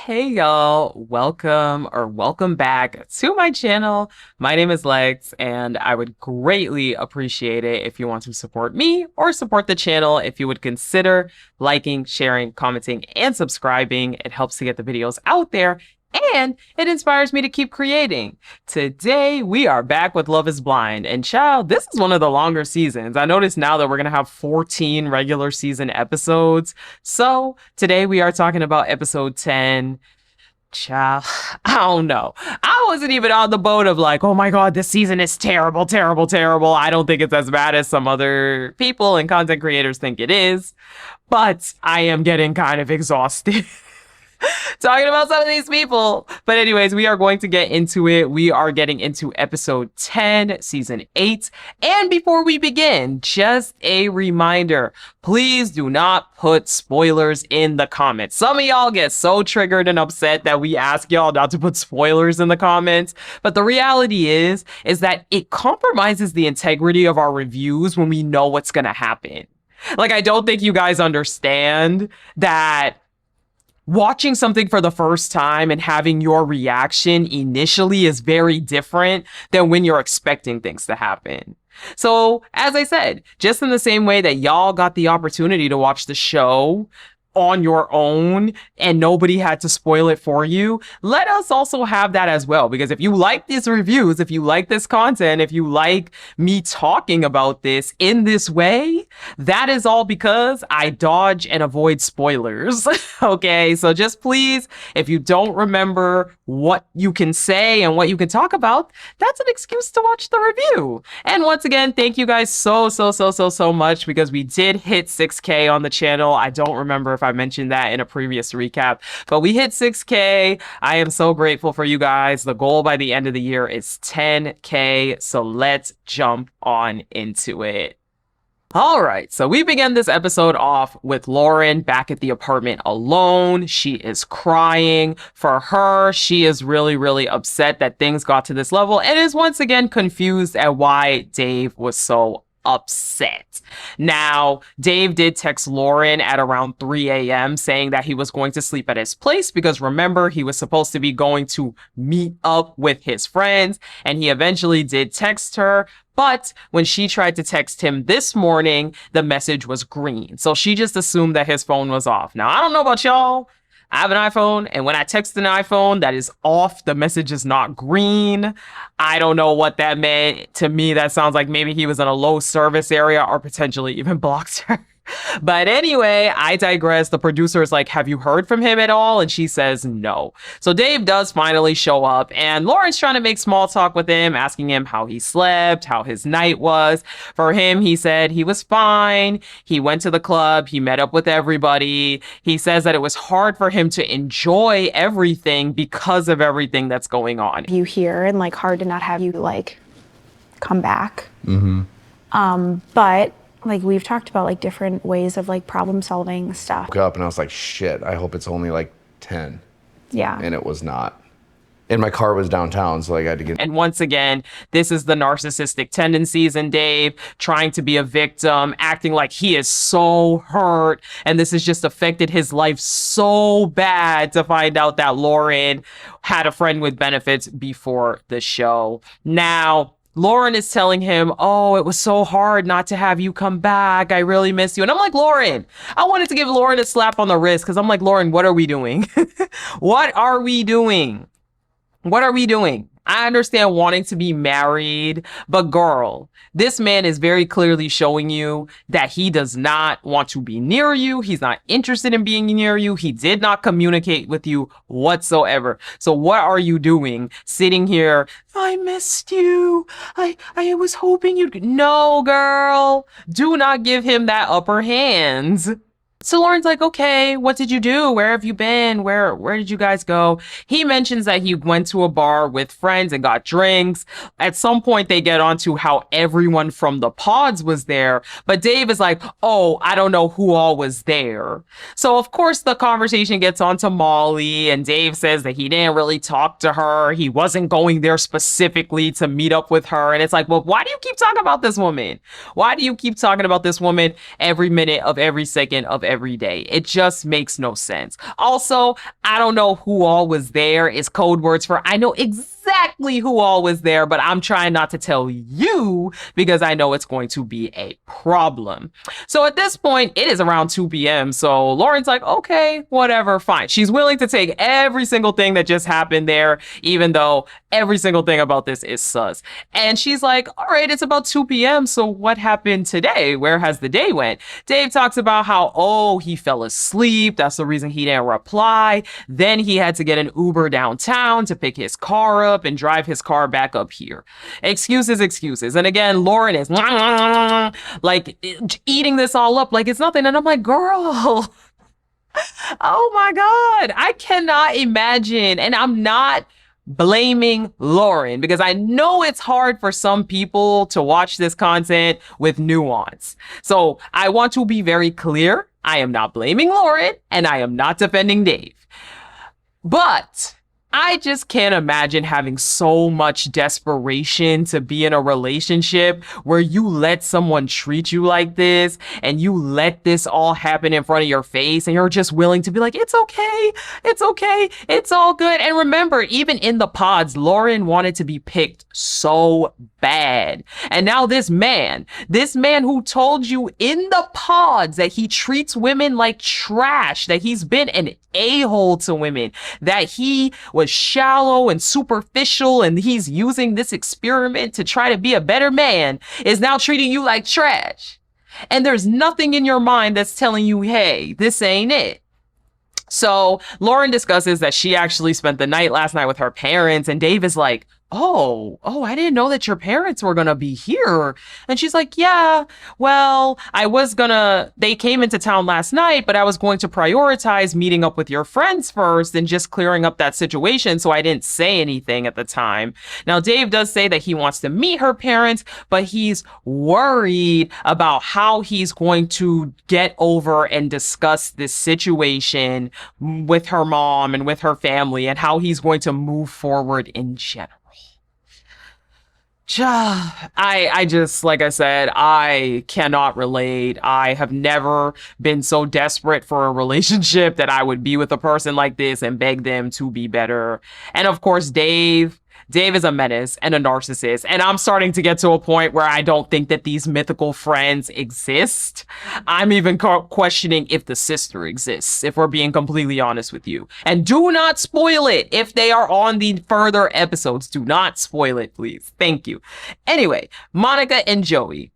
Hey y'all, welcome back to my channel. My name is Lex, and I would greatly appreciate it if you want to support me or support the channel. If you would consider liking, sharing, commenting, and subscribing. It helps to get the videos out there and it inspires me to keep creating. Today, we are back with Love is Blind. And child, this is one of the longer seasons. I noticed now that we're going to have 14 regular season episodes. So today we are talking about episode 10. Child, I don't know. I wasn't even on the boat of like, oh my God, this season is terrible, terrible, terrible. I don't think it's as bad as some other people and content creators think it is. But I am getting kind of exhausted. Talking about some of these people. But anyways, we are going to get into it. We are getting into episode 10, season 8. And before we begin, just a reminder, please do not put spoilers in the comments. Some of y'all get so triggered and upset that we ask y'all not to put spoilers in the comments. But the reality is that it compromises the integrity of our reviews when we know what's going to happen. Like, I don't think you guys understand that watching something for the first time and having your reaction initially is very different than when you're expecting things to happen. So, as I said, just in the same way that y'all got the opportunity to watch the show on your own and nobody had to spoil it for you, let us also have that as well. Because if you like these reviews, if you like this content, if you like me talking about this in this way, that is all because I dodge and avoid spoilers. Okay, so just please, if you don't remember what you can say and what you can talk about, that's an excuse to watch the review. And once again, thank you guys so much, because we did hit 6K on the channel. I don't remember if I mentioned that in a previous recap, but we hit 6K. I am so grateful for you guys. The goal by the end of the year is 10K, so let's jump on into it. All right, so we begin this episode off with Lauren back at the apartment alone. She is crying. For her, she is really upset that things got to this level and is once again confused at why Dave was so upset. Now, Dave did text Lauren at around 3 a.m. saying that he was going to sleep at his place because remember, he was supposed to be going to meet up with his friends, and he eventually did text her. But when she tried to text him this morning, the message was green. So she just assumed that his phone was off. Now, I don't know about y'all. I have an iPhone, and when I text an iPhone that is off, the message is not green. I don't know what that meant. To me, that sounds like maybe he was in a low service area or potentially even blocked her. But anyway, I digress. The producer is like, have you heard from him at all? And she says no. So Dave does finally show up, and Lauren's trying to make small talk with him, asking him how he slept, how his night was. For him, he said he was fine. He went to the club. He met up with everybody. He says that it was hard for him to enjoy everything because of everything that's going on. You here and like hard to not have you like come back. But like we've talked about like different ways of like problem solving stuff. Woke up and I was like, shit, I hope it's only like 10. Yeah. And it was not. And my car was downtown, so like I had to get. And once again, this is the narcissistic tendencies in Dave, trying to be a victim, acting like he is so hurt. And this has just affected his life so bad to find out that Lauren had a friend with benefits before the show. Now, Lauren is telling him, oh, it was so hard not to have you come back. I really miss you. And I'm like, Lauren, I wanted to give Lauren a slap on the wrist because I'm like, Lauren, what are we doing? What are we doing? What are we doing? I understand wanting to be married, but girl, this man is very clearly showing you that he does not want to be near you. He's not interested in being near you. He did not communicate with you whatsoever. So what are you doing sitting here? I missed you. I was hoping you'd. No, girl, do not give him that upper hand. So Lauren's like, okay, what did you do? Where have you been? Where did you guys go? He mentions that he went to a bar with friends and got drinks. At some point, they get onto how everyone from the pods was there. But Dave is like, oh, I don't know who all was there. So, of course, the conversation gets onto Molly. And Dave says that he didn't really talk to her. He wasn't going there specifically to meet up with her. And it's like, well, why do you keep talking about this woman? Why do you keep talking about this woman every minute of every second of every day. It just makes no sense. Also, I don't know who all was there is code words for I know exactly who all was there, but I'm trying not to tell you because I know it's going to be a problem. So at this point, it is around 2 p.m. So Lauren's like, okay, whatever, fine. She's willing to take every single thing that just happened there, even though every single thing about this is sus. And she's like, all right, it's about 2 p.m. So what happened today? Where has the day went? Dave talks about how, oh, he fell asleep. That's the reason he didn't reply. Then he had to get an Uber downtown to pick his car up and drive his car back up here. Excuses, excuses. And again, Lauren is like eating this all up like it's nothing. And I'm like, girl, oh my God, I cannot imagine. And I'm not blaming Lauren because I know it's hard for some people to watch this content with nuance. So I want to be very clear. I am not blaming Lauren and I am not defending Dave. But I just can't imagine having so much desperation to be in a relationship where you let someone treat you like this and you let this all happen in front of your face and you're just willing to be like, it's okay, it's all good. And remember, even in the pods, Lauren wanted to be picked so bad. And now this man who told you in the pods that he treats women like trash, that he's been an a-hole to women, that he was shallow and superficial and he's using this experiment to try to be a better man, is now treating you like trash. And there's nothing in your mind that's telling you, hey, this ain't it. So Lauren discusses that she actually spent the night last night with her parents, and Dave is like, oh, I didn't know that your parents were gonna be here. And she's like, yeah, well, they came into town last night, but I was going to prioritize meeting up with your friends first and just clearing up that situation. So I didn't say anything at the time. Now, Dave does say that he wants to meet her parents, but he's worried about how he's going to get over and discuss this situation with her mom and with her family and how he's going to move forward in general. I just, like I said, I cannot relate. I have never been so desperate for a relationship that I would be with a person like this and beg them to be better. And of course, Dave is a menace and a narcissist. And I'm starting to get to a point where I don't think that these mythical friends exist. I'm even questioning if the sister exists, if we're being completely honest with you. And do not spoil it if they are on the further episodes. Do not spoil it, please. Thank you. Anyway, Monica and Joey.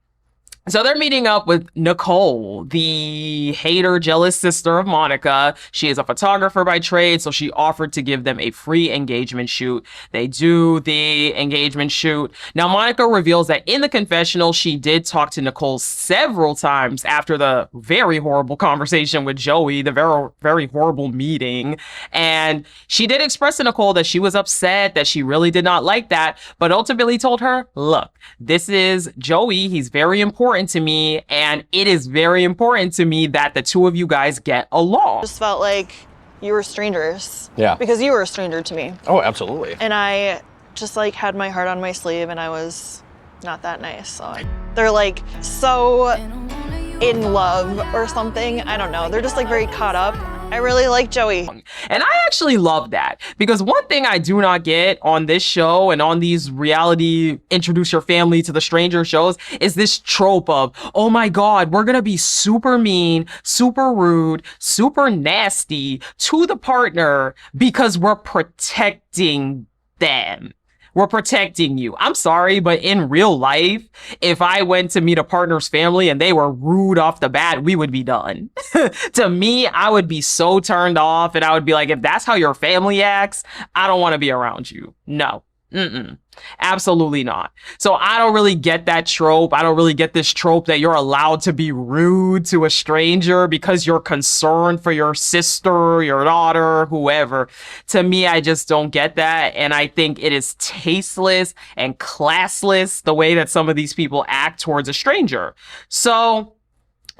So they're meeting up with Nicole, the hater, jealous sister of Monica. She is a photographer by trade, so she offered to give them a free engagement shoot. They do the engagement shoot. Now, Monica reveals that in the confessional, she did talk to Nicole several times after the very horrible conversation with Joey, the very, very horrible meeting. And she did express to Nicole that she was upset, that she really did not like that, but ultimately told her, look, this is Joey. He's very important to me, and it is very important to me that the two of you guys get along. Just felt like you were strangers. Yeah. Because you were a stranger to me. Oh, absolutely. And I just like had my heart on my sleeve and I was not that nice. So they're like so in love or something. I don't know. They're just like very caught up. I really like Joey. And I actually love that, because one thing I do not get on this show and on these reality introduce your family to the stranger shows is this trope of, oh my God, we're going to be super mean, super rude, super nasty to the partner because we're protecting them. We're protecting you. I'm sorry, but in real life, if I went to meet a partner's family and they were rude off the bat, we would be done. To me, I would be so turned off and I would be like, if that's how your family acts, I don't want to be around you. No. Absolutely not. So I don't really get that trope. I don't really get this trope that you're allowed to be rude to a stranger because you're concerned for your sister, your daughter, whoever. To me, I just don't get that. And I think it is tasteless and classless the way that some of these people act towards a stranger. So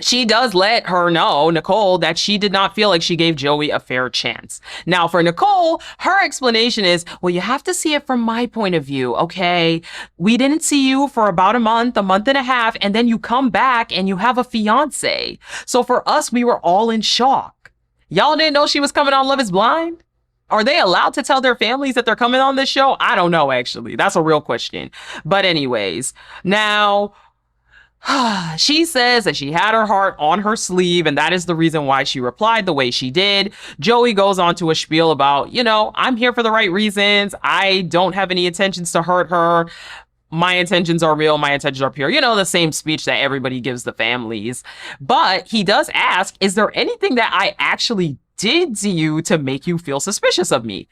she does let her know, Nicole, that she did not feel like she gave Joey a fair chance. Now, for Nicole, her explanation is, well, you have to see it from my point of view, okay? We didn't see you for about a month and a half, and then you come back and you have a fiance. So for us, we were all in shock. Y'all didn't know she was coming on Love is Blind? Are they allowed to tell their families that they're coming on this show? I don't know, actually. That's a real question. But anyways, now... she says that she had her heart on her sleeve, and that is the reason why she replied the way she did. Joey goes on to a spiel about, I'm here for the right reasons. I don't have any intentions to hurt her. My intentions are real. My intentions are pure. The same speech that everybody gives the families. But he does ask, is there anything that I actually did to you to make you feel suspicious of me?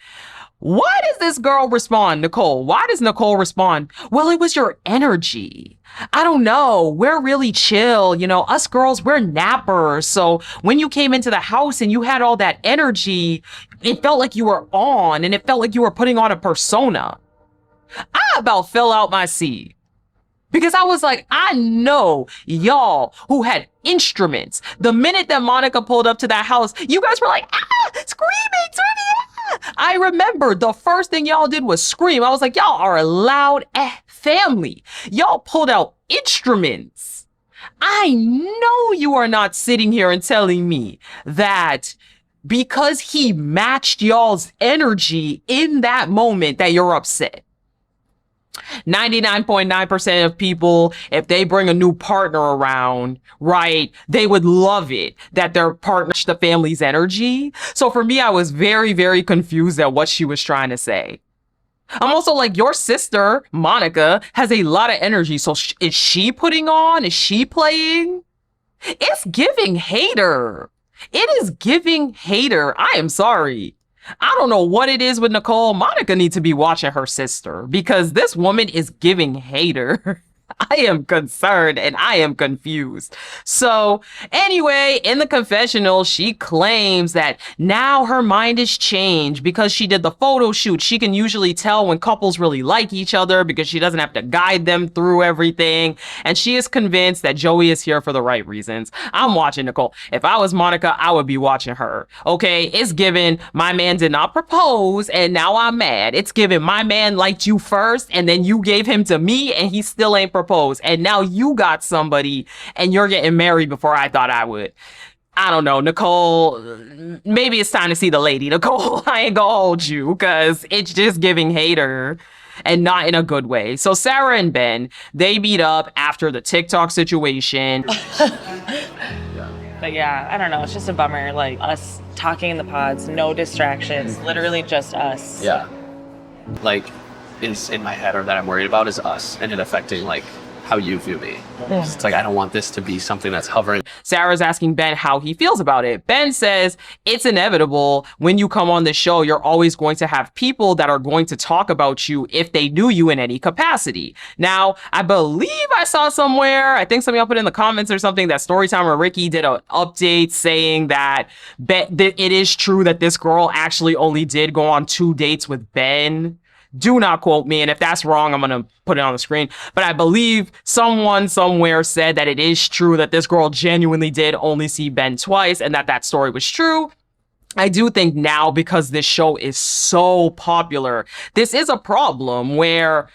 Why does this girl respond, Nicole? Why does Nicole respond, well, it was your energy. I don't know. We're really chill. Us girls, we're nappers. So when you came into the house and you had all that energy, it felt like you were on, and it felt like you were putting on a persona. I about fell out my seat. Because I was like, I know y'all who had instruments. The minute that Monica pulled up to that house, you guys were like, screaming, I remember the first thing y'all did was scream. I was like, y'all are a loud family. Y'all pulled out instruments. I know you are not sitting here and telling me that because he matched y'all's energy in that moment that you're upset. 99.9% of people, if they bring a new partner around, right, they would love it that their partner, the family's energy. So for me, I was very, very confused at what she was trying to say. I'm also like, your sister, Monica, has a lot of energy. So is she putting on? Is she playing? It's giving hater. It is giving hater. I am sorry. I don't know what it is with Nicole. Monica needs to be watching her sister because this woman is giving hater. I am concerned and I am confused. So anyway, in the confessional, she claims that now her mind is changed because she did the photo shoot. She can usually tell when couples really like each other because she doesn't have to guide them through everything. And she is convinced that Joey is here for the right reasons. I'm watching Nicole. If I was Monica, I would be watching her. Okay, it's given my man did not propose and now I'm mad. It's given my man liked you first and then you gave him to me and he still ain't proposed. And now you got somebody and you're getting married before I thought I would. I don't know, Nicole, maybe it's time to see the lady. Nicole, I ain't gonna hold you because it's just giving hater and not in a good way. So Sarah and Ben, they meet up after the TikTok situation. But yeah, I don't know. It's just a bummer. Like us talking in the pods, no distractions, literally just us. Yeah. Like, is in my head or that I'm worried about is us and it affecting like how you view me. Yeah. It's like, I don't want this to be something that's hovering. Sarah's asking Ben how he feels about it. Ben says it's inevitable. When you come on the show, you're always going to have people that are going to talk about you if they knew you in any capacity. Now, I believe I saw somewhere, I think somebody put in the comments or something, that Storytimer Ricky did an update saying that it is true that this girl actually only did go on 2 dates with Ben. Do not quote me, and if that's wrong, I'm going to put it on the screen. But I believe someone somewhere said that it is true that this girl genuinely did only see Ben twice and that story was true. I do think now, because this show is so popular, this is a problem where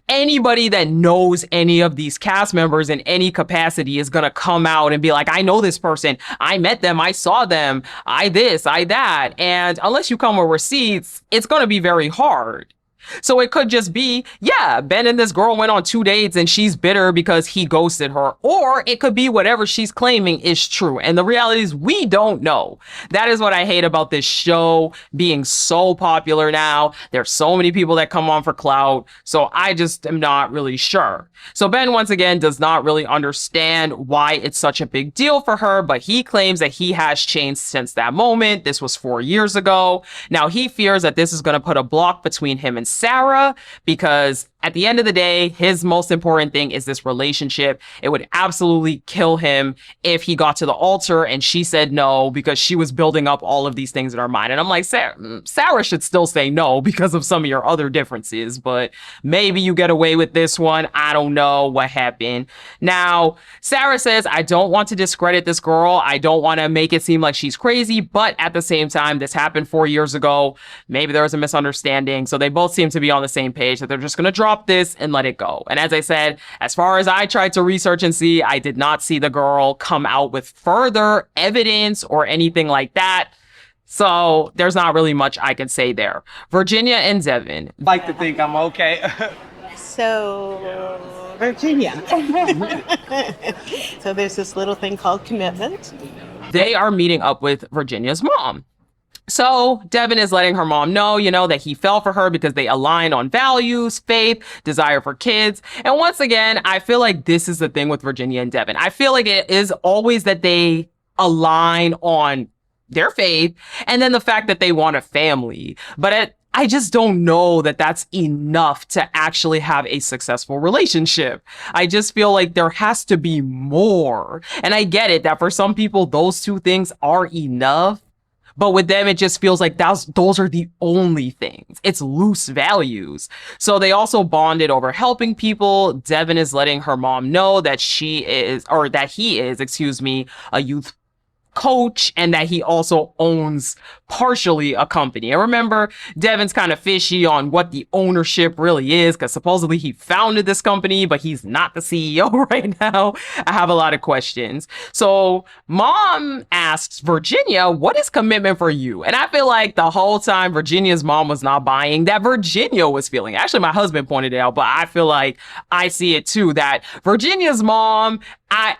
anybody that knows any of these cast members in any capacity is going to come out and be like, I know this person. I met them. I saw them. I this, I that. And unless you come with receipts, it's going to be very hard. So it could just be, yeah, Ben and this girl went on 2 dates and she's bitter because he ghosted her. Or it could be whatever she's claiming is true. And the reality is we don't know. That is what I hate about this show being so popular now. There's so many people that come on for clout. So I just am not really sure. So Ben, once again, does not really understand why it's such a big deal for her, but he claims that he has changed since that moment. This was 4 years ago. Now he fears that this is going to put a block between him and Sarah because At the end of the day, his most important thing is this relationship. It would absolutely kill him if he got to the altar and she said no because she was building up all of these things in her mind. And I'm like, Sarah should still say no because of some of your other differences, but maybe you get away with this one. I don't know what happened. Now, Sarah says, I don't want to discredit this girl. I don't want to make it seem like she's crazy, but at the same time, this happened 4 years ago. Maybe there was a misunderstanding. So they both seem to be on the same page that they're just going to drop this and let it go. And as I said, as far as I tried to research and see, I did not see the girl come out with further evidence or anything like that. So there's not really much I can say there. Virginia and Devon. Like to think I'm okay. So, Virginia. So there's this little thing called commitment. They are meeting up with Virginia's mom. So Devon is letting her mom know, that he fell for her because they align on values, faith, desire for kids. And once again, I feel like this is the thing with Virginia and Devon. I feel like it is always that they align on their faith and then the fact that they want a family. But I just don't know that that's enough to actually have a successful relationship. I just feel like there has to be more. And I get it that for some people, those two things are enough. But with them, it just feels like those are the only things. It's loose values. So they also bonded over helping people. Devon is letting her mom know that he is, a youth coach and that he also owns partially a company. And remember, Devon's kind of fishy on what the ownership really is because supposedly he founded this company, but he's not the CEO right now. I have a lot of questions. So mom asks Virginia, what is commitment for you? And I feel like the whole time Virginia's mom was not buying that Virginia was feeling. Actually, my husband pointed it out, but I feel like I see it too, that Virginia's mom,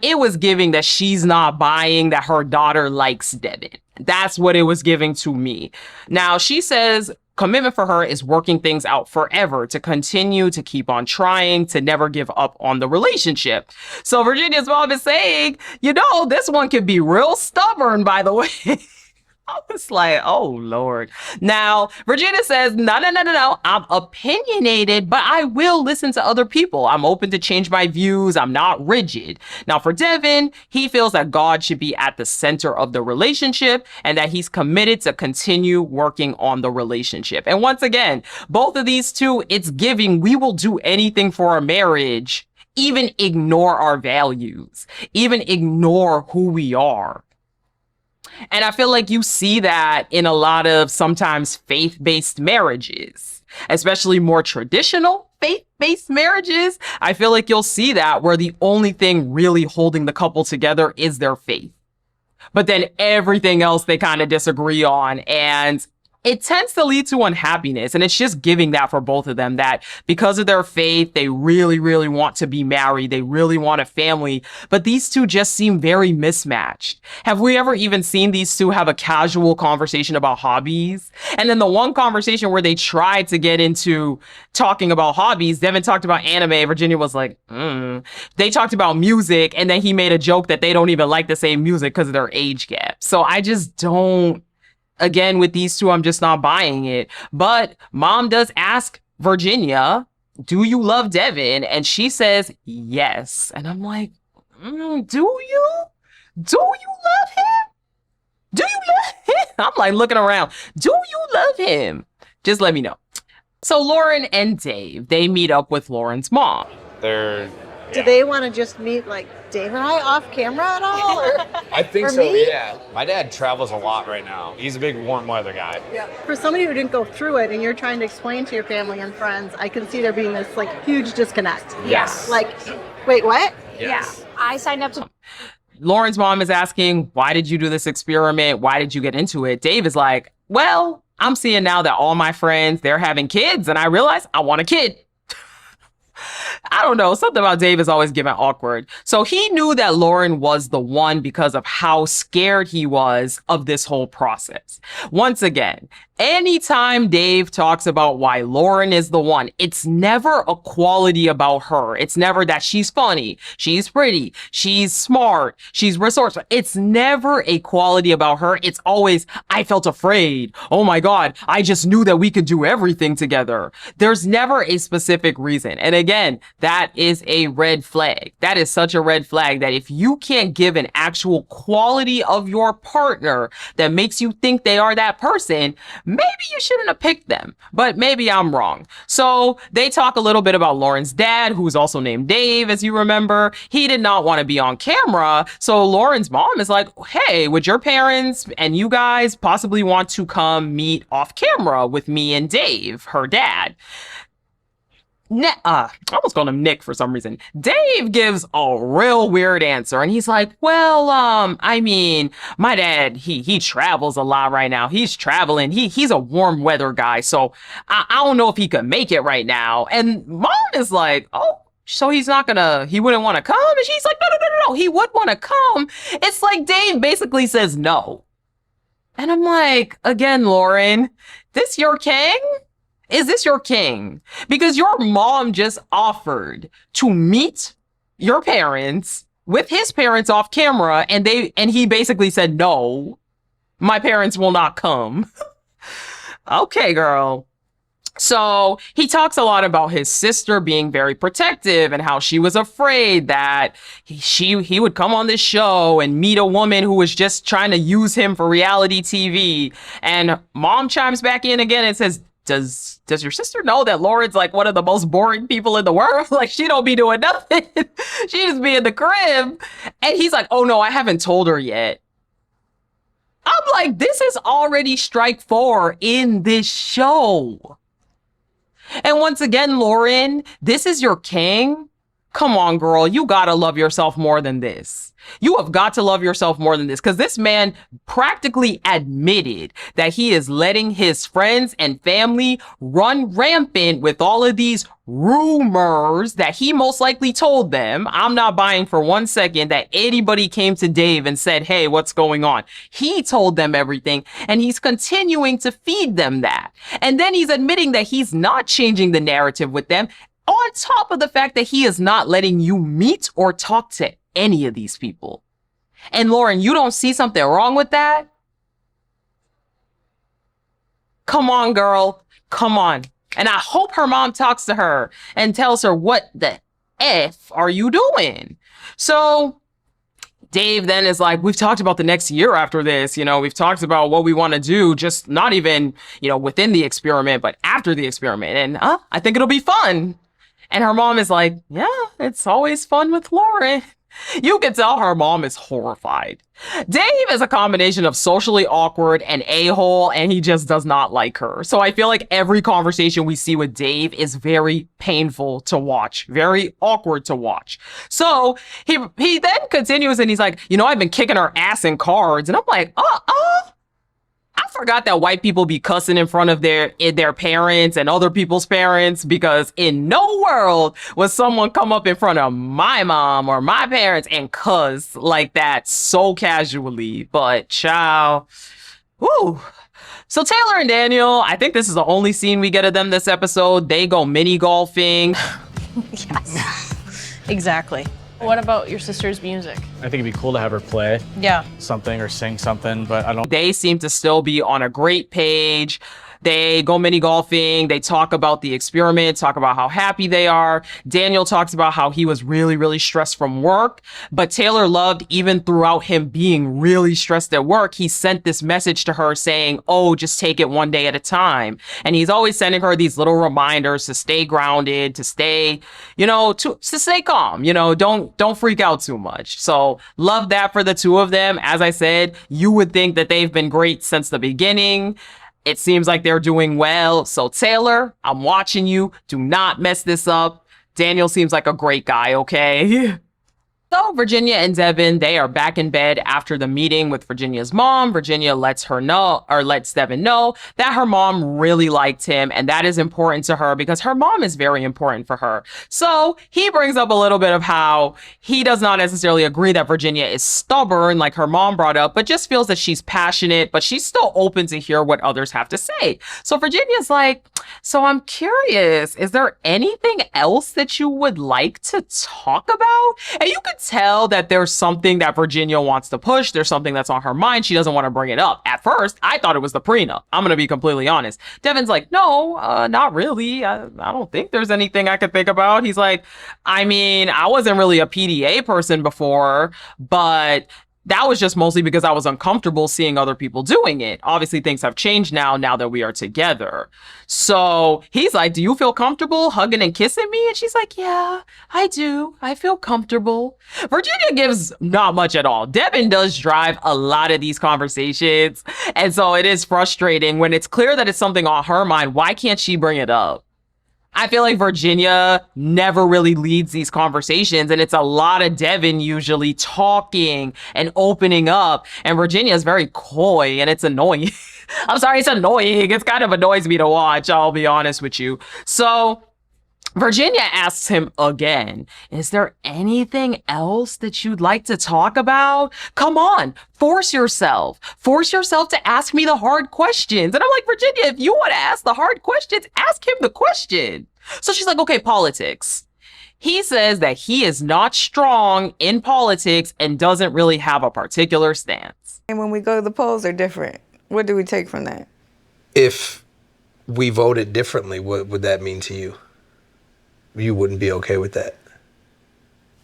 it was giving that she's not buying that her daughter likes Devon. That's what it was giving to me. Now, she says commitment for her is working things out forever, to continue to keep on trying, to never give up on the relationship. So Virginia's mom is saying, this one could be real stubborn, by the way. I was like, oh, Lord. Now, Virginia says, no. I'm opinionated, but I will listen to other people. I'm open to change my views. I'm not rigid. Now, for Devon, he feels that God should be at the center of the relationship and that he's committed to continue working on the relationship. And once again, both of these two, it's giving, we will do anything for our marriage, even ignore our values, even ignore who we are. And I feel like you see that in a lot of sometimes faith-based marriages, especially more traditional faith-based marriages. I feel like you'll see that where the only thing really holding the couple together is their faith. But then everything else they kind of disagree on. And it tends to lead to unhappiness. And it's just giving that for both of them, that because of their faith, they really, really want to be married. They really want a family. But these two just seem very mismatched. Have we ever even seen these two have a casual conversation about hobbies? And then the one conversation where they tried to get into talking about hobbies, Devon talked about anime. Virginia was like, They talked about music. And then he made a joke that they don't even like the same music because of their age gap. So I just don't. Again, with these two, I'm just not buying it. But mom does ask Virginia, do you love Devon? And she says, yes. And I'm like, do you? Do you love him? Do you love him? I'm like looking around. Do you love him? Just let me know. So Lauren and Dave, they meet up with Lauren's mom. Do they want to just meet like Dave and I off camera at all? Or I think for so, me? yeah. My dad travels a lot right now. He's a big warm weather guy. Yeah. For somebody who didn't go through it and you're trying to explain to your family and friends, I can see there being this like huge disconnect. Yes. Like, wait, what? Yes. Yeah. I signed up to. Lauren's mom is asking, why did you do this experiment? Why did you get into it? Dave is like, well, I'm seeing now that all my friends, they're having kids and I realize I want a kid. I don't know. Something about Dave is always given awkward. So he knew that Lauren was the one because of how scared he was of this whole process. Once again, Anytime Dave talks about why Lauren is the one, it's never a quality about her. It's never that she's funny, she's pretty, she's smart, she's resourceful. It's never a quality about her. It's always, I felt afraid. Oh my God, I just knew that we could do everything together. There's never a specific reason. And again, that is a red flag. That is such a red flag that if you can't give an actual quality of your partner that makes you think they are that person, maybe you shouldn't have picked them, but maybe I'm wrong. So they talk a little bit about Lauren's dad, who's also named Dave, as you remember. He did not want to be on camera. So Lauren's mom is like, hey, would your parents and you guys possibly want to come meet off camera with me and Dave, her dad? I almost called him Nick for some reason. Dave gives a real weird answer, and he's like, well, I mean, my dad, he travels a lot right now. He's traveling. He's a warm weather guy, so I don't know if he could make it right now. And mom is like, oh, so he wouldn't want to come? And she's like, no, he would want to come. It's like Dave basically says no. And I'm like, again, Lauren, this your king? Is this your king? Because your mom just offered to meet your parents with his parents off camera, and he basically said, no, my parents will not come. Okay, girl. So he talks a lot about his sister being very protective and how she was afraid that he would come on this show and meet a woman who was just trying to use him for reality TV. And mom chimes back in again and says, does your sister know that Lauren's like one of the most boring people in the world? Like, she don't be doing nothing. She just be in the crib. And he's like, oh no, I haven't told her yet. I'm like, this is already strike 4 in this show. And once again, Lauren, this is your king. Come on, girl. You gotta love yourself more than this. You have got to love yourself more than this, because this man practically admitted that he is letting his friends and family run rampant with all of these rumors that he most likely told them. I'm not buying for 1 second that anybody came to Dave and said, hey, what's going on? He told them everything, and he's continuing to feed them that. And then he's admitting that he's not changing the narrative with them, on top of the fact that he is not letting you meet or talk to any of these people. And Lauren, you don't see something wrong with that? Come on, girl. Come on. And I hope her mom talks to her and tells her, what the F are you doing? So Dave then is like, we've talked about the next year after this. You know, we've talked about what we want to do, just not even, within the experiment, but after the experiment. And I think it'll be fun. And her mom is like, yeah, it's always fun with Lauren. You can tell her mom is horrified. Dave is a combination of socially awkward and a-hole, and he just does not like her. So I feel like every conversation we see with Dave is very painful to watch, very awkward to watch. So he then continues and he's like, I've been kicking her ass in cards. And I'm like, I forgot that white people be cussing in front of their parents and other people's parents, because in no world would someone come up in front of my mom or my parents and cuss like that so casually. But child, woo. So Taylor and Daniel, I think this is the only scene we get of them this episode. They go mini golfing. Yes, exactly. What about your sister's music? I think it'd be cool to have her play Yeah. something or sing something, but I don't. They seem to still be on a great page. They go mini golfing. They talk about the experiment, talk about how happy they are. Daniel talks about how he was really, really stressed from work. But Taylor loved, even throughout him being really stressed at work, he sent this message to her saying, oh, just take it one day at a time. And he's always sending her these little reminders to stay grounded, to stay, to stay calm, don't freak out too much. So love that for the two of them. As I said, you would think that they've been great since the beginning. It seems like they're doing well. So Taylor, I'm watching you. Do not mess this up. Daniel seems like a great guy, okay? So Virginia and Devon, they are back in bed after the meeting with Virginia's mom. Virginia lets Devon know that her mom really liked him, and that is important to her because her mom is very important for her. So he brings up a little bit of how he does not necessarily agree that Virginia is stubborn like her mom brought up, but just feels that she's passionate, but she's still open to hear what others have to say. So Virginia's like, so I'm curious, is there anything else that you would like to talk about? And you could tell that there's something that Virginia wants to push. There's something that's on her mind. She doesn't want to bring it up. At first, I thought it was the prenup. I'm going to be completely honest. Devon's like, no, not really. I don't think there's anything I could think about. He's like, I mean, I wasn't really a PDA person before, but that was just mostly because I was uncomfortable seeing other people doing it. Obviously, things have changed now that we are together. So he's like, do you feel comfortable hugging and kissing me? And she's like, yeah, I do. I feel comfortable. Virginia gives not much at all. Devon does drive a lot of these conversations. And so it is frustrating when it's clear that it's something on her mind. Why can't she bring it up? I feel like Virginia never really leads these conversations, and it's a lot of Devon usually talking and opening up, and Virginia is very coy, and it's annoying. I'm sorry, it's annoying. It kind of annoys me to watch, I'll be honest with you. So Virginia asks him again, is there anything else that you'd like to talk about? Come on, force yourself. Force yourself to ask me the hard questions. And I'm like, Virginia, if you want to ask the hard questions, ask him the question. So she's like, okay, politics. He says that he is not strong in politics and doesn't really have a particular stance. And when we go to the polls, they're different. What do we take from that? If we voted differently, what would that mean to you? You wouldn't be okay with that?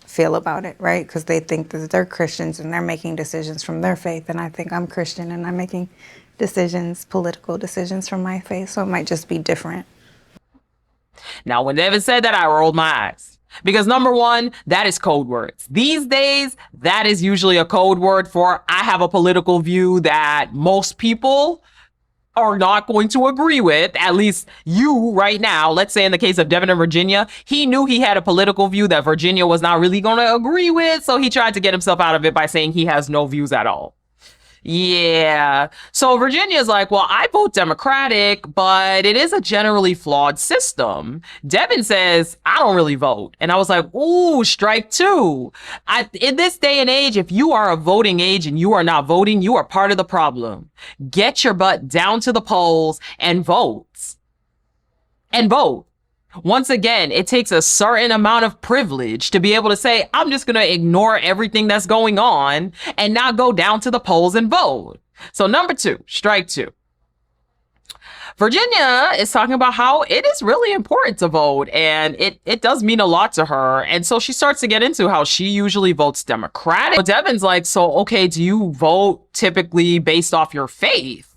Feel about it, right? Because they think that they're Christians and they're making decisions from their faith. And I think I'm Christian and I'm making decisions, political decisions from my faith. So it might just be different. Now, when Devon said that, I rolled my eyes. Because number one, that is code words. These days, that is usually a code word for I have a political view that most people are not going to agree with, at least you right now. Let's say in the case of Devon and Virginia, he knew he had a political view that Virginia was not really going to agree with, so he tried to get himself out of it by saying he has no views at all. Yeah. So Virginia's like, well, I vote Democratic, but it is a generally flawed system. Devon says, I don't really vote. And I was like, ooh, strike two. In this day and age, if you are of voting age and you are not voting, you are part of the problem. Get your butt down to the polls and vote. And vote. Once again, it takes a certain amount of privilege to be able to say, I'm just going to ignore everything that's going on and not go down to the polls and vote. So number two, strike two. Virginia is talking about how it is really important to vote and it does mean a lot to her. And so she starts to get into how she usually votes Democratic. Devon's like, so, okay, do you vote typically based off your faith?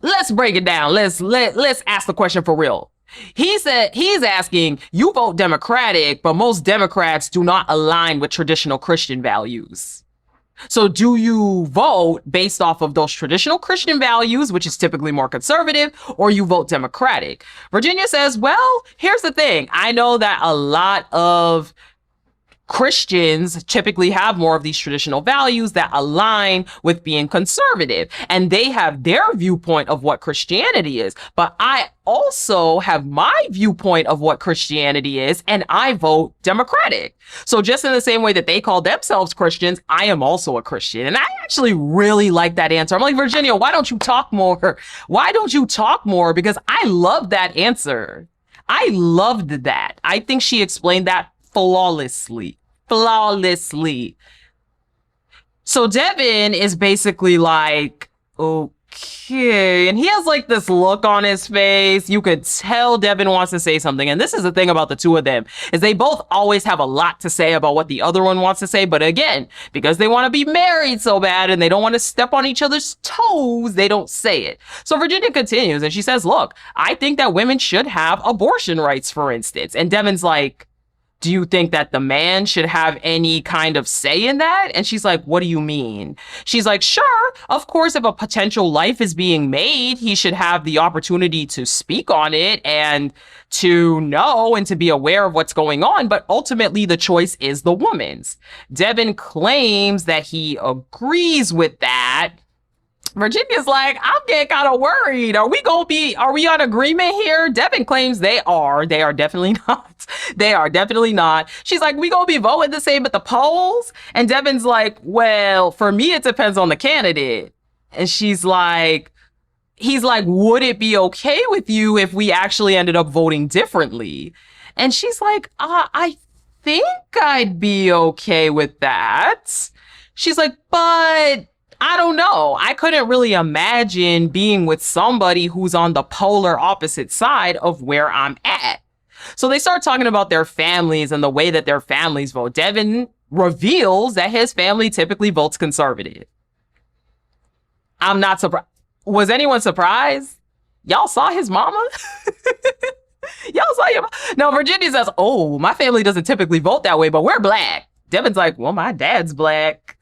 Let's break it down. Let's ask the question for real. He said he's asking, you vote Democratic, but most Democrats do not align with traditional Christian values. So do you vote based off of those traditional Christian values, which is typically more conservative, or you vote Democratic? Virginia says, well, here's the thing. I know that a lot of Christians typically have more of these traditional values that align with being conservative, and they have their viewpoint of what Christianity is. But I also have my viewpoint of what Christianity is, and I vote Democratic. So just in the same way that they call themselves Christians, I am also a Christian. And I actually really like that answer. I'm like, Virginia, why don't you talk more? Why don't you talk more? Because I love that answer. I loved that. I think she explained that flawlessly. So Devon is basically like, okay. And he has like this look on his face. You could tell Devon wants to say something. And this is the thing about the two of them, is they both always have a lot to say about what the other one wants to say. But again, because they want to be married so bad and they don't want to step on each other's toes, they don't say it. So Virginia continues and she says, look, I think that women should have abortion rights, for instance. And Devon's like, do you think that the man should have any kind of say in that? And she's like, what do you mean? She's like, sure, of course, if a potential life is being made, he should have the opportunity to speak on it and to know and to be aware of what's going on. But ultimately, the choice is the woman's. Devon claims that he agrees with that. Virginia's like, I'm getting kind of worried. Are we on agreement here? Devon claims they are. They are definitely not. They are definitely not. She's like, we gonna be voting the same at the polls? And Devon's like, well, for me, it depends on the candidate. And he's like, would it be okay with you if we actually ended up voting differently? And she's like, I think I'd be okay with that. She's like, but I don't know. I couldn't really imagine being with somebody who's on the polar opposite side of where I'm at. So they start talking about their families and the way that their families vote. Devon reveals that his family typically votes conservative. I'm not surprised. Was anyone surprised? Y'all saw his mama? Y'all saw your mama? No, Virginia says, oh, my family doesn't typically vote that way, but we're black. Devon's like, well, my dad's black.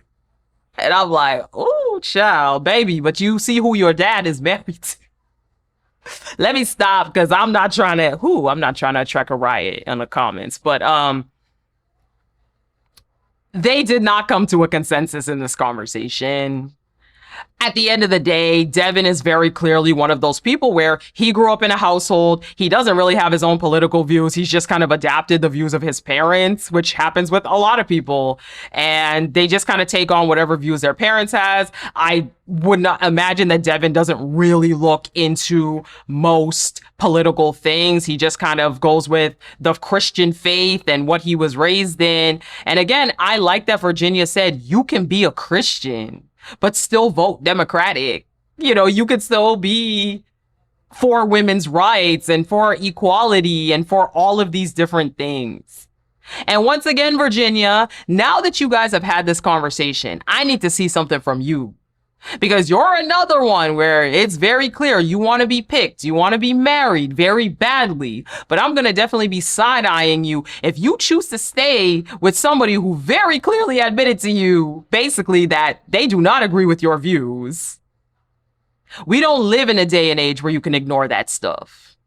And I'm like, oh, child, baby, but you see who your dad is married to. Let me stop, because I'm not trying to attract a riot in the comments. But they did not come to a consensus in this conversation. At the end of the day, Devon is very clearly one of those people where he grew up in a household. He doesn't really have his own political views. He's just kind of adapted the views of his parents, which happens with a lot of people. And they just kind of take on whatever views their parents has. I would not imagine that Devon doesn't really look into most political things. He just kind of goes with the Christian faith and what he was raised in. And again, I like that Virginia said, you can be a Christian but still vote Democratic. You know, you could still be for women's rights and for equality and for all of these different things. And once again, Virginia, now that you guys have had this conversation, I need to see something from you. Because you're another one where it's very clear you want to be picked, you want to be married very badly, but I'm going to definitely be side-eyeing you if you choose to stay with somebody who very clearly admitted to you, basically, that they do not agree with your views. We don't live in a day and age where you can ignore that stuff.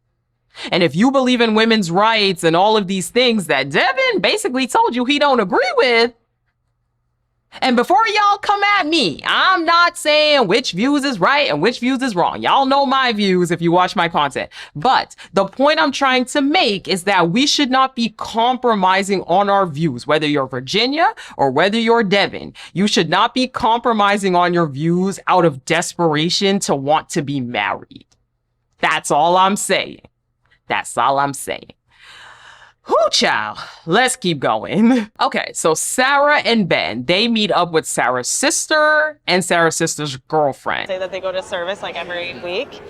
And if you believe in women's rights and all of these things that Devon basically told you he don't agree with, and before y'all come at me, I'm not saying which views is right and which views is wrong. Y'all know my views if you watch my content. But the point I'm trying to make is that we should not be compromising on our views, whether you're Virginia or whether you're Devon. You should not be compromising on your views out of desperation to want to be married. That's all I'm saying. That's all I'm saying. Whoo, child. Let's keep going. Okay, so Sarah and Ben, they meet up with Sarah's sister and Sarah's sister's girlfriend. Say that they go to service like every week.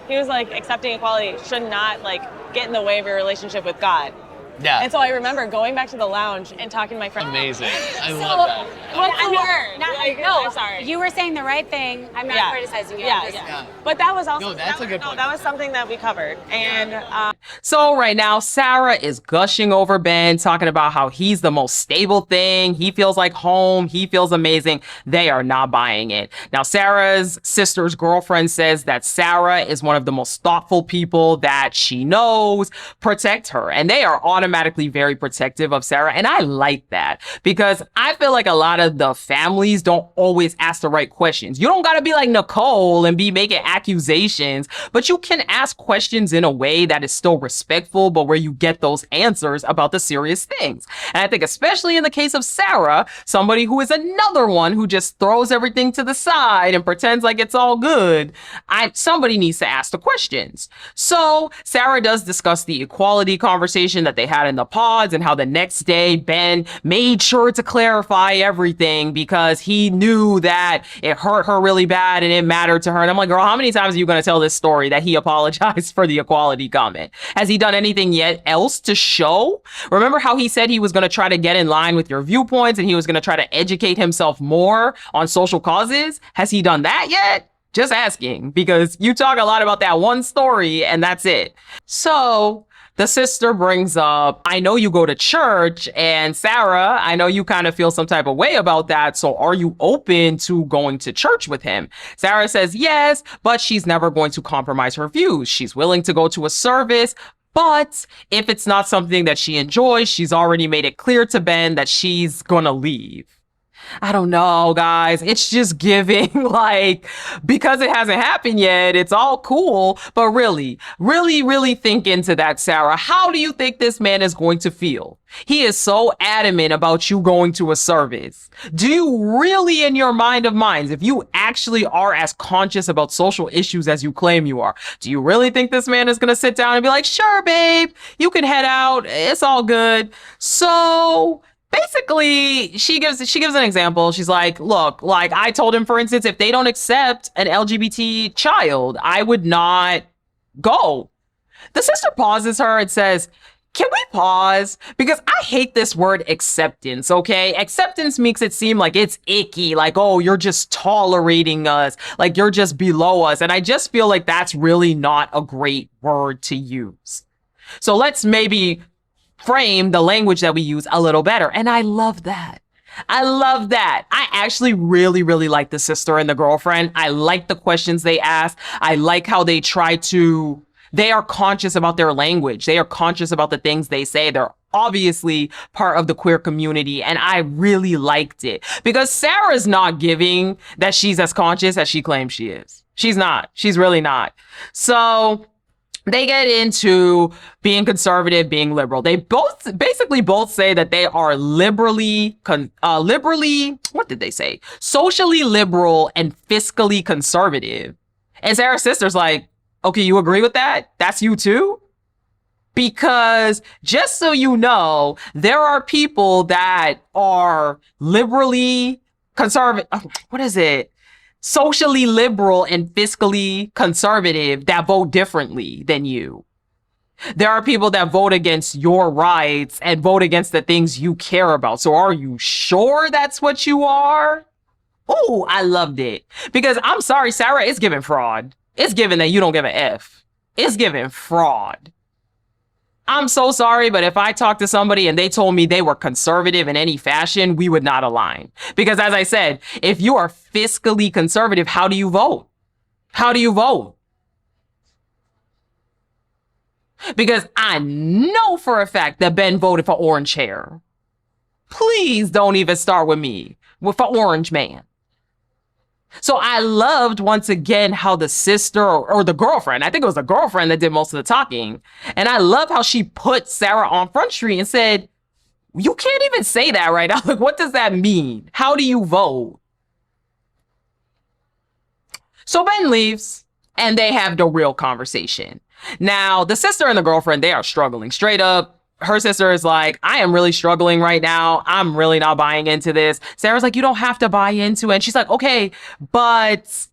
He was like, accepting equality should not like get in the way of your relationship with God. Yeah. And so I remember going back to the lounge and talking to my friend. Amazing. I love that. What's the word? No, I'm sorry. You were saying the right thing. I'm not criticizing you. Yeah. But that was also that's a good point. that was something that we covered. And So right now, Sarah is gushing over Ben, talking about how he's the most stable thing. He feels like home. He feels amazing. They are not buying it. Now, Sarah's sister's girlfriend says that Sarah is one of the most thoughtful people that she knows. Protect her. And they are automatically very protective of Sarah. And I like that because I feel like a lot of the families don't always ask the right questions. You don't got to be like Nicole and be making accusations, but you can ask questions in a way that is still respectful, but where you get those answers about the serious things. And I think especially in the case of Sarah, somebody who is another one who just throws everything to the side and pretends like it's all good, somebody needs to ask the questions. So Sarah does discuss the equality conversation that they had in the pods and how the next day Ben made sure to clarify everything because he knew that it hurt her really bad and it mattered to her. And I'm like, girl, how many times are you going to tell this story that he apologized for the equality comment? Has he done anything yet else to show? Remember how he said he was going to try to get in line with your viewpoints and he was going to try to educate himself more on social causes? Has he done that yet? Just asking, because you talk a lot about that one story and that's it. So the sister brings up, I know you go to church, and Sarah, I know you kind of feel some type of way about that. So are you open to going to church with him? Sarah says yes, but she's never going to compromise her views. She's willing to go to a service, but if it's not something that she enjoys, she's already made it clear to Ben that she's gonna leave. I don't know, guys. It's just giving like, because it hasn't happened yet, it's all cool. But really, really, really think into that, Sarah. How do you think this man is going to feel? He is so adamant about you going to a service. Do you really, in your mind of minds, if you actually are as conscious about social issues as you claim you are, do you really think this man is going to sit down and be like, sure, babe, you can head out. It's all good. So basically, she gives an example. She's like, look, like I told him, for instance, if they don't accept an LGBT child, I would not go. The sister pauses her and says, can we pause? Because I hate this word acceptance, okay? Acceptance makes it seem like it's icky, like, oh, you're just tolerating us, like you're just below us. And I just feel like that's really not a great word to use. So let's maybe frame the language that we use a little better. And I love that. I love that. I actually really, really like the sister and the girlfriend. I like the questions they ask. I like how they they are conscious about their language. They are conscious about the things they say. They're obviously part of the queer community. And I really liked it because Sarah's not giving that she's as conscious as she claims she is. She's not. She's really not. So they get into being conservative, being liberal. They basically both say that they are liberally, what did they say? Socially liberal and fiscally conservative. And Sarah's sister's like, okay, you agree with that? That's you too? Because just so you know, there are people that are liberally conservative. What is it? Socially liberal and fiscally conservative that vote differently than you. There are people that vote against your rights and vote against the things you care about. So are you sure that's what you are? Oh, I loved it. Because I'm sorry, Sarah, it's giving fraud. It's given that you don't give a F. It's giving fraud. I'm so sorry, but if I talked to somebody and they told me they were conservative in any fashion, we would not align. Because as I said, if you are fiscally conservative, how do you vote? How do you vote? Because I know for a fact that Ben voted for orange hair. Please don't even start with me with an orange man. So I loved, once again, how the sister or the girlfriend, I think it was the girlfriend that did most of the talking. And I love how she put Sarah on Front Street and said, you can't even say that right now. Like, what does that mean? How do you vote? So Ben leaves and they have the real conversation. Now, the sister and the girlfriend, they are struggling straight up. Her sister is like, I am really struggling right now. I'm really not buying into this. Sarah's like, you don't have to buy into it. And she's like, okay, but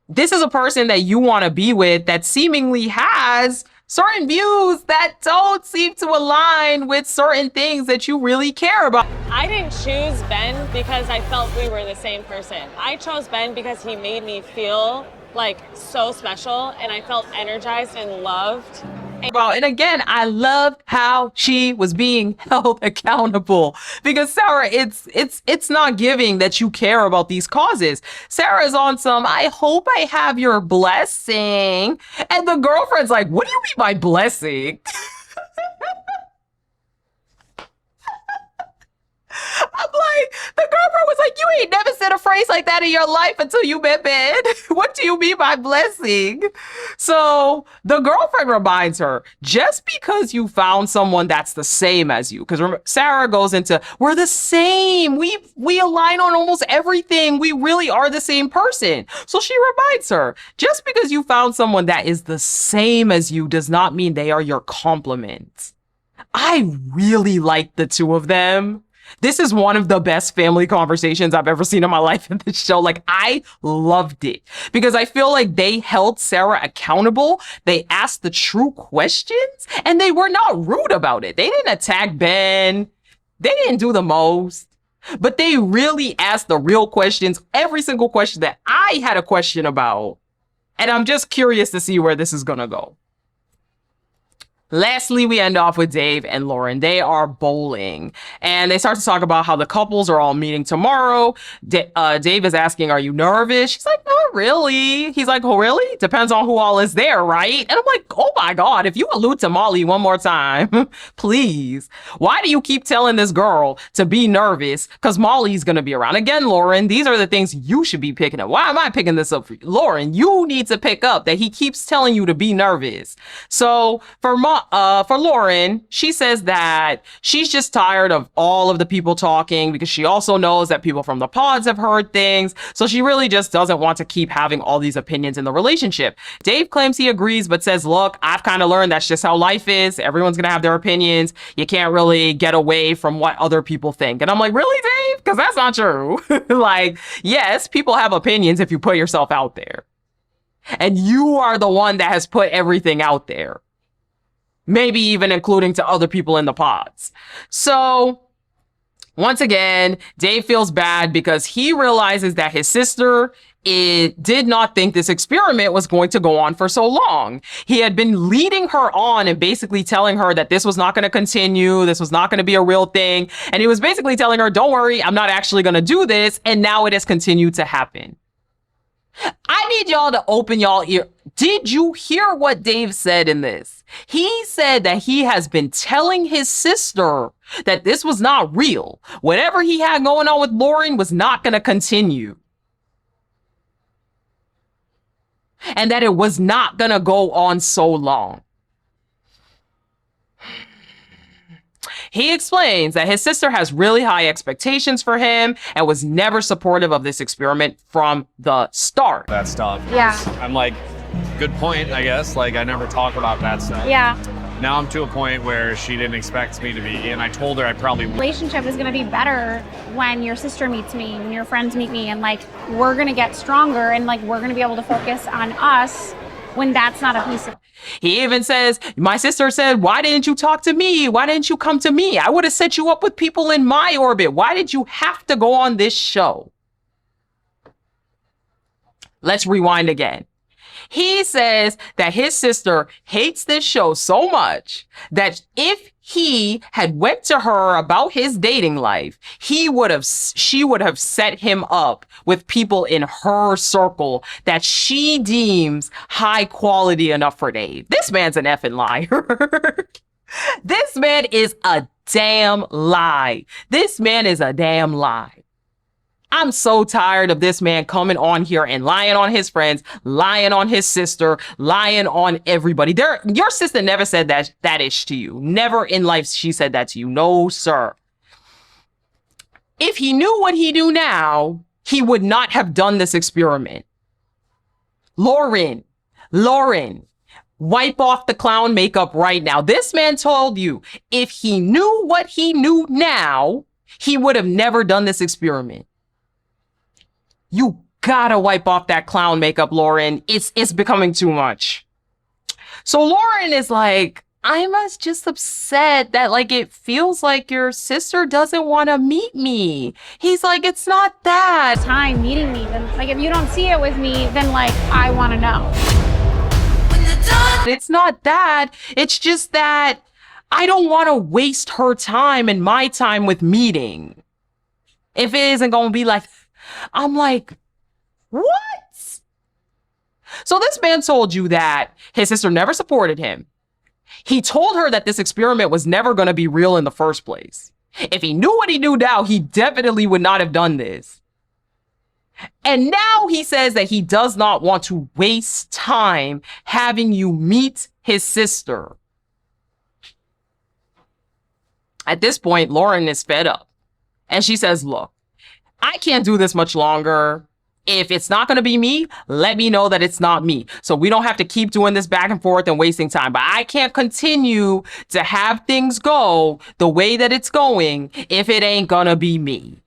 this is a person that you want to be with that seemingly has certain views that don't seem to align with certain things that you really care about. I didn't choose Ben because I felt we were the same person. I chose Ben because he made me feel like so special and I felt energized and loved. And again, I loved how she was being held accountable because Sarah, it's not giving that you care about these causes. Sarah's on some, I hope I have your blessing. And the girlfriend's like, what do you mean by blessing? I'm like, the girlfriend was like, you ain't never said a phrase like that in your life until you met Ben. What do you mean by blessing? So the girlfriend reminds her, just because you found someone that's the same as you, because Sarah goes into, we're the same. We align on almost everything. We really are the same person. So she reminds her, just because you found someone that is the same as you does not mean they are your complement. I really like the two of them. This is one of the best family conversations I've ever seen in my life in this show. Like, I loved it because I feel like they held Sarah accountable. They asked the true questions and they were not rude about it. They didn't attack Ben. They didn't do the most, but they really asked the real questions. Every single question that I had a question about. And I'm just curious to see where this is going to go. Lastly, we end off with Dave and Lauren. They are bowling and they start to talk about how the couples are all meeting tomorrow. Dave is asking, are you nervous? She's like, not really. He's like, oh, really? Depends on who all is there, right? And I'm like, oh my God, if you allude to Molly one more time, please. Why do you keep telling this girl to be nervous? Because Molly's going to be around. Again, Lauren, these are the things you should be picking up. Why am I picking this up for you? Lauren, you need to pick up that he keeps telling you to be nervous. So for Lauren, she says that she's just tired of all of the people talking because she also knows that people from the pods have heard things. So she really just doesn't want to keep having all these opinions in the relationship. Dave claims he agrees, but says, look, I've kind of learned that's just how life is. Everyone's going to have their opinions. You can't really get away from what other people think. And I'm like, really, Dave? Because that's not true. Like, yes, people have opinions if you put yourself out there. And you are the one that has put everything out there. Maybe even including to other people in the pods. So once again, Dave feels bad because he realizes that his sister did not think this experiment was going to go on for so long. He had been leading her on and basically telling her that this was not going to continue. This was not going to be a real thing. And he was basically telling her, don't worry, I'm not actually going to do this. And now it has continued to happen. I need y'all to open y'all ear. Did you hear what Dave said in this? He said that he has been telling his sister that this was not real. Whatever he had going on with Lauren was not going to continue. And that it was not going to go on so long. He explains that his sister has really high expectations for him and was never supportive of this experiment from the start. That stuff. Yeah. I'm like, good point, I guess. Like, I never talk about that stuff. Yeah. Now I'm to a point where she didn't expect me to be, and I told her I probably would. Relationship is going to be better when your sister meets me, when your friends meet me, and like we're going to get stronger and like we're going to be able to focus on us when that's not a piece of. He even says, my sister said, why didn't you talk to me? Why didn't you come to me? I would have set you up with people in my orbit. Why did you have to go on this show? Let's rewind again. He says that his sister hates this show so much that if he had went to her about his dating life, she would have set him up with people in her circle that she deems high quality enough for Dave. This man's an effing liar. This man is a damn lie. This man is a damn lie. I'm so tired of this man coming on here and lying on his friends, lying on his sister, lying on everybody. Your sister never said that ish to you. Never in life she said that to you. No, sir. If he knew what he knew now, he would not have done this experiment. Lauren, wipe off the clown makeup right now. This man told you if he knew what he knew now, he would have never done this experiment. You gotta wipe off that clown makeup, Lauren. It's becoming too much. So Lauren is like, I'm just upset that like it feels like your sister doesn't want to meet me. He's like, it's not that. Time meeting me, then like if you don't see it with me, then like I want to know. It's not that. It's just that I don't want to waste her time and my time with meeting. If it isn't going to be like, I'm like, what? So this man told you that his sister never supported him. He told her that this experiment was never going to be real in the first place. If he knew what he knew now, he definitely would not have done this. And now he says that he does not want to waste time having you meet his sister. At this point, Lauren is fed up. And she says, look, I can't do this much longer. If it's not going to be me, let me know that it's not me. So we don't have to keep doing this back and forth and wasting time. But I can't continue to have things go the way that it's going if it ain't going to be me.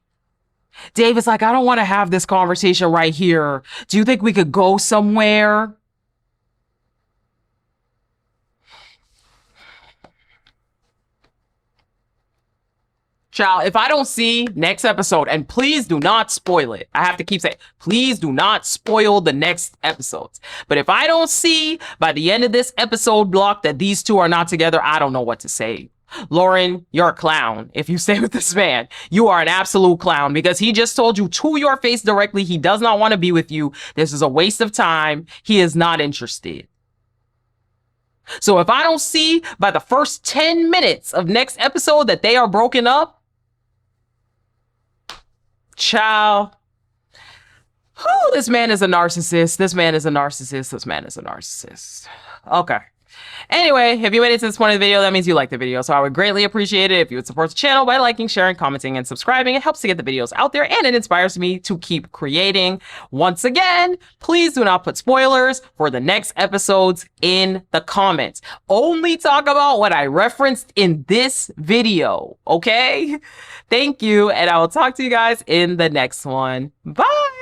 Dave is like, I don't want to have this conversation right here. Do you think we could go somewhere? Child, if I don't see next episode, and please do not spoil it. I have to keep saying, please do not spoil the next episodes. But if I don't see by the end of this episode block that these two are not together, I don't know what to say. Lauren, you're a clown. If you stay with this man, you are an absolute clown because he just told you to your face directly he does not want to be with you. This is a waste of time. He is not interested. So if I don't see by the first 10 minutes of next episode that they are broken up, child, this man is a narcissist. This man is a narcissist. This man is a narcissist. Okay. Anyway, if you made it to this point of the video, that means you like the video. So I would greatly appreciate it if you would support the channel by liking, sharing, commenting, and subscribing. It helps to get the videos out there and it inspires me to keep creating. Once again, please do not put spoilers for the next episodes in the comments. Only talk about what I referenced in this video, okay? Thank you, and I will talk to you guys in the next one. Bye!